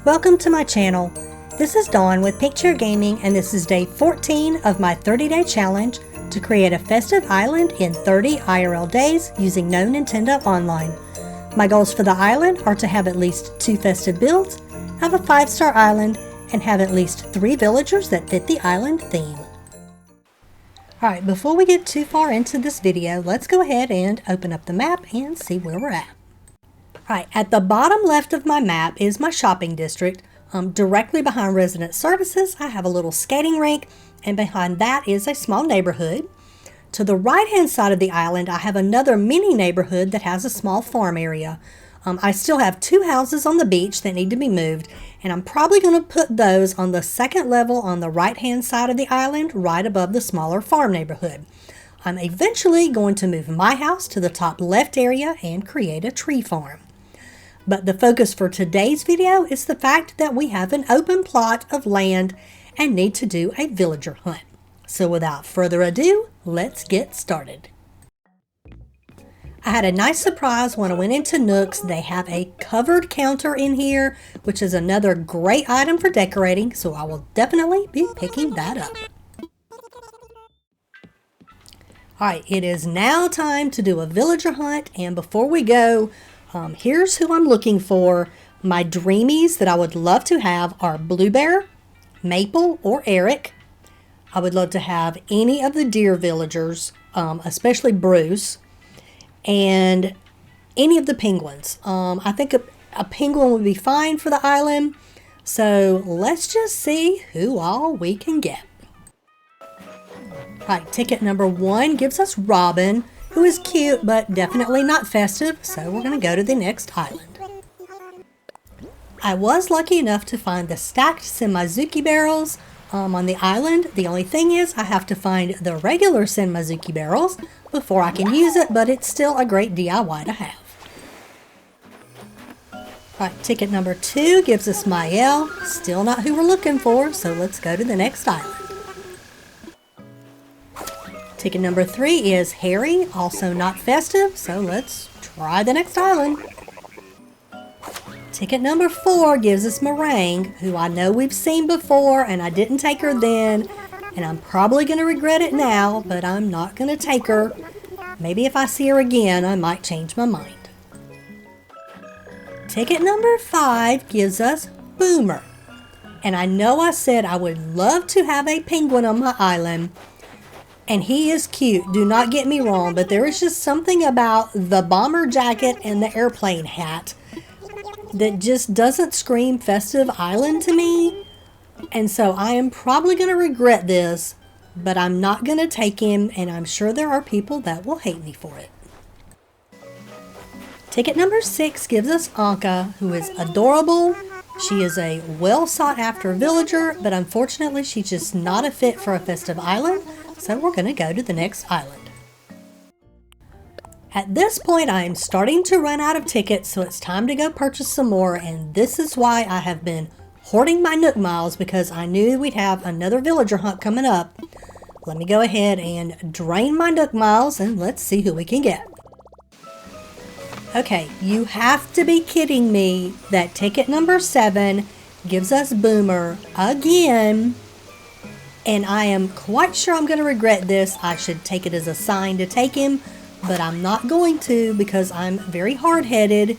Welcome to my channel. This is Dawn with Pinkchair Gaming, and this is day 14 of my 30-day challenge to create a festive island in 30 IRL days using No Nintendo Online. My goals for the island are to have at least 2 festive builds, have a 5-star island, and have at least 3 villagers that fit the island theme. Alright, before we get too far into this video, let's go ahead and open up the map and see where we're at. Alright, at the bottom left of my map is my shopping district. Directly behind resident services, I have a little skating rink, and behind that is a small neighborhood. To the right hand side of the island, I have another mini neighborhood that has a small farm area. I still have 2 houses on the beach that need to be moved, and I'm probably going to put those on the second level on the right hand side of the island, right above the smaller farm neighborhood. I'm eventually going to move my house to the top left area and create a tree farm. But the focus for today's video is the fact that we have an open plot of land and need to do a villager hunt. So without further ado, let's get started. I had a nice surprise when I went into Nooks. They have a covered counter in here, which is another great item for decorating, so I will definitely be picking that up. Alright, it is now time to do a villager hunt, and before we go, here's who I'm looking for. My dreamies that I would love to have are Bluebear, Maple, or Eric. I would love to have any of the deer villagers, especially Bruce, and any of the penguins. I think a penguin would be fine for the island. So let's just see who all we can get. Alright, ticket number 1 gives us Robin, who is cute but definitely not festive, so we're going to go to the next island. I was lucky enough to find the stacked Senmaizuki barrels on the island. The only thing is I have to find the regular Senmaizuki barrels before I can use it, but it's still a great DIY to have. Alright, ticket number 2 gives us Mael, still not who we're looking for, so let's go to the next island. Ticket number 3 is Harry, also not festive, so let's try the next island. Ticket number 4 gives us Meringue, who I know we've seen before and I didn't take her then, and I'm probably going to regret it now, but I'm not going to take her. Maybe if I see her again, I might change my mind. Ticket number 5 gives us Boomer, and I know I said I would love to have a penguin on my island, and he is cute, do not get me wrong, but there is just something about the bomber jacket and the airplane hat that just doesn't scream festive island to me. And so I am probably going to regret this, but I'm not going to take him, and I'm sure there are people that will hate me for it. Ticket number 6 gives us Anka, who is adorable. She is a well sought after villager, but unfortunately she's just not a fit for a festive island. So we're going to go to the next island. At this point, I am starting to run out of tickets, so it's time to go purchase some more, and this is why I have been hoarding my Nook Miles, because I knew we'd have another villager hunt coming up. Let me go ahead and drain my Nook Miles, and let's see who we can get. Okay, you have to be kidding me that ticket number 7 gives us Boomer again. And I am quite sure I'm going to regret this. I should take it as a sign to take him, but I'm not going to because I'm very hard-headed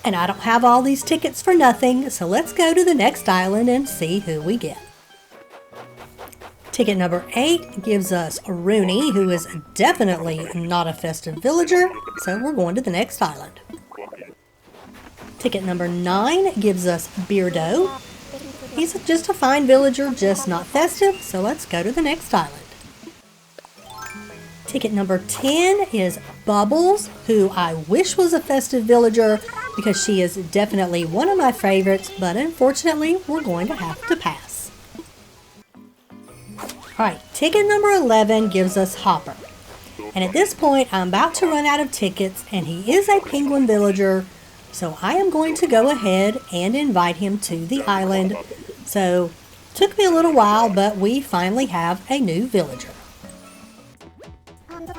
and I don't have all these tickets for nothing. So let's go to the next island and see who we get. Ticket number 8 gives us Rooney, who is definitely not a festive villager, so we're going to the next island. Ticket number 9 gives us Beardo. He's just a fine villager, just not festive, so let's go to the next island. Ticket number 10 is Bubbles, who I wish was a festive villager because she is definitely one of my favorites, but unfortunately we're going to have to pass. Alright, ticket number 11 gives us Hopper. And at this point I'm about to run out of tickets, and he is a penguin villager, so I am going to go ahead and invite him to the island. So, took me a little while, but we finally have a new villager.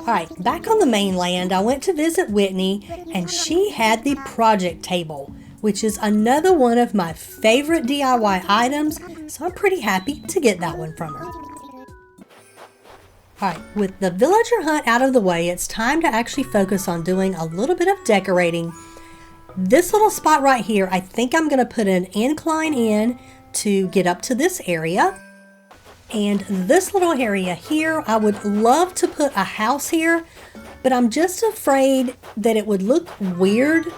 Alright, back on the mainland, I went to visit Whitney, and she had the project table, which is another one of my favorite DIY items, so I'm pretty happy to get that one from her. Alright, with the villager hunt out of the way, it's time to actually focus on doing a little bit of decorating. This little spot right here, I think I'm going to put an incline in to get up to this area. And this little area here, I would love to put a house here, but I'm just afraid that it would look weird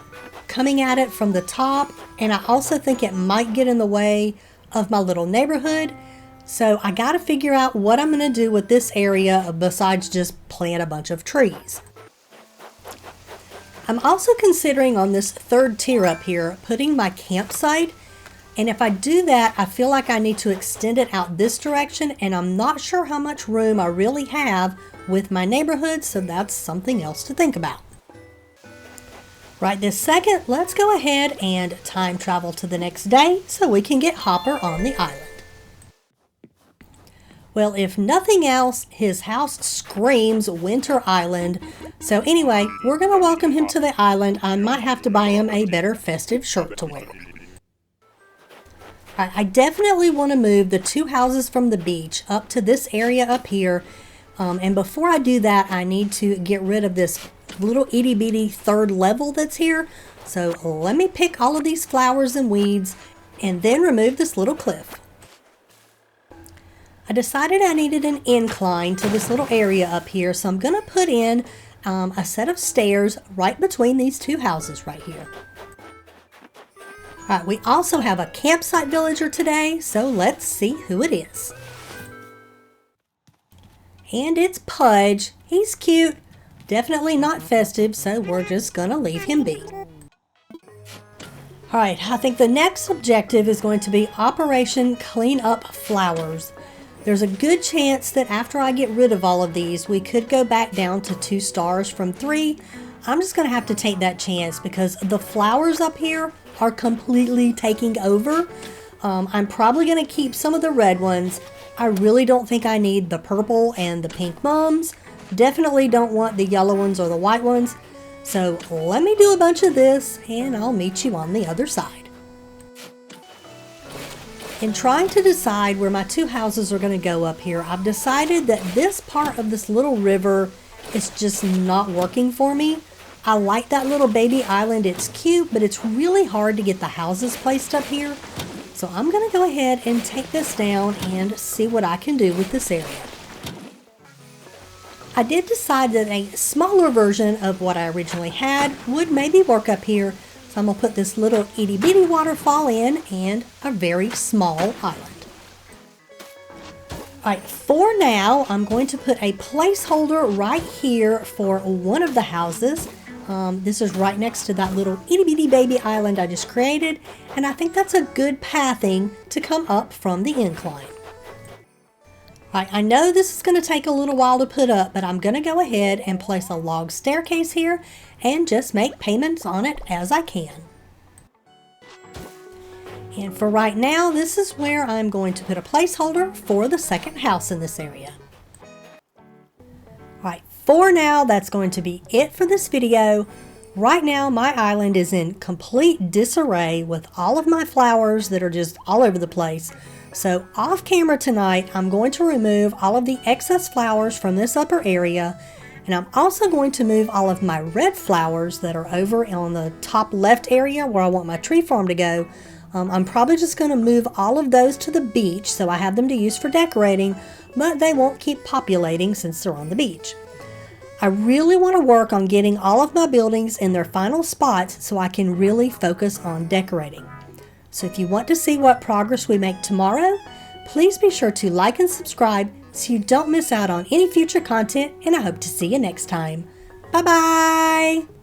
coming at it from the top. And I also think it might get in the way of my little neighborhood. So I got to figure out what I'm going to do with this area besides just plant a bunch of trees. I'm also considering on this third tier up here putting my campsite. And if I do that, I feel like I need to extend it out this direction, and I'm not sure how much room I really have with my neighborhood, so that's something else to think about. Right this second, let's go ahead and time travel to the next day so we can get Hopper on the island. Well, if nothing else, his house screams Winter Island. So anyway, we're going to welcome him to the island. I might have to buy him a better festive shirt to wear. I definitely want to move the two houses from the beach up to this area up here. And before I do that, I need to get rid of this little itty bitty third level that's here. So let me pick all of these flowers and weeds and then remove this little cliff. I decided I needed an incline to this little area up here, so I'm going to put in a set of stairs right between these two houses right here. Alright, we also have a campsite villager today, so let's see who it is. And it's Pudge. He's cute, definitely not festive, so we're just going to leave him be. Alright, I think the next objective is going to be Operation Clean Up Flowers. There's a good chance that after I get rid of all of these, we could go back down to 2 stars from 3. I'm just going to have to take that chance because the flowers up here are completely taking over. I'm probably going to keep some of the red ones. I really don't think I need the purple and the pink mums. Definitely don't want the yellow ones or the white ones. So let me do a bunch of this and I'll meet you on the other side. In trying to decide where my 2 houses are going to go up here, I've decided that this part of this little river is just not working for me. I like that little baby island, it's cute, but it's really hard to get the houses placed up here. So I'm going to go ahead and take this down and see what I can do with this area. I did decide that a smaller version of what I originally had would maybe work up here. So I'm going to put this little itty bitty waterfall in and a very small island. Alright, for now I'm going to put a placeholder right here for one of the houses. This is right next to that little itty bitty baby island I just created, and I think that's a good pathing to come up from the incline. Alright, I know this is going to take a little while to put up, but I'm going to go ahead and place a log staircase here and just make payments on it as I can. And for right now, this is where I'm going to put a placeholder for the second house in this area. Alright, for now, that's going to be it for this video. Right now, my island is in complete disarray with all of my flowers that are just all over the place. So off camera tonight, I'm going to remove all of the excess flowers from this upper area. And I'm also going to move all of my red flowers that are over on the top left area where I want my tree farm to go. I'm probably just going to move all of those to the beach so I have them to use for decorating, but they won't keep populating since they're on the beach. I really want to work on getting all of my buildings in their final spots so I can really focus on decorating. So if you want to see what progress we make tomorrow, please be sure to like and subscribe so you don't miss out on any future content, and I hope to see you next time. Bye-bye!